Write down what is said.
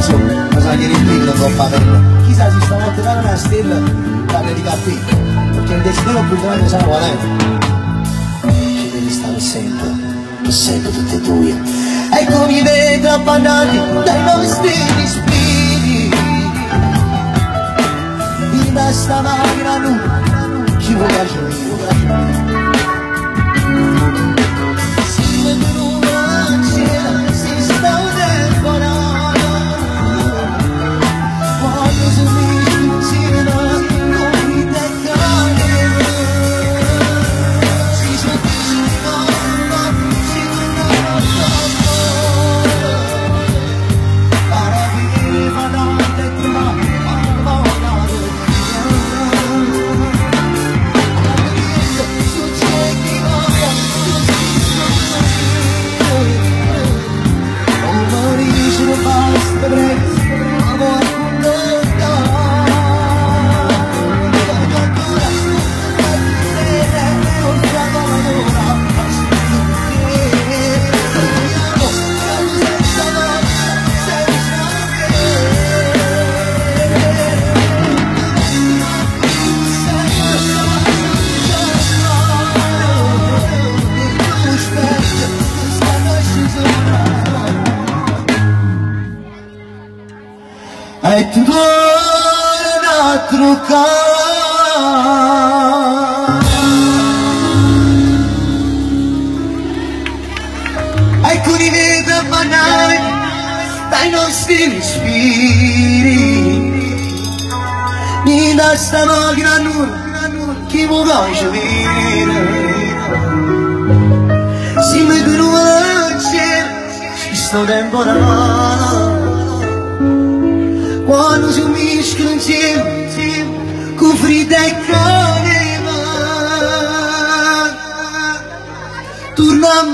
su, ma sa che rimpicca troppa bella. Chissà se stanotte dare una stella, dalle di caffè, perché il destino più grande sa qual è. Ci devi stare sempre tutte e due. Ecco mi vedo abbandonati dai nostri spiriti. In questa macchina nu, chi vuole piacere? E tu torna a truccare. Ecco di vita banale dai nostri spiriti. Mi dà sta macchina nuova, chi mi piace vedere. Si mi vedono a cielo, sto temporale. Quando si uniscono insieme, con frida e caneva, torna a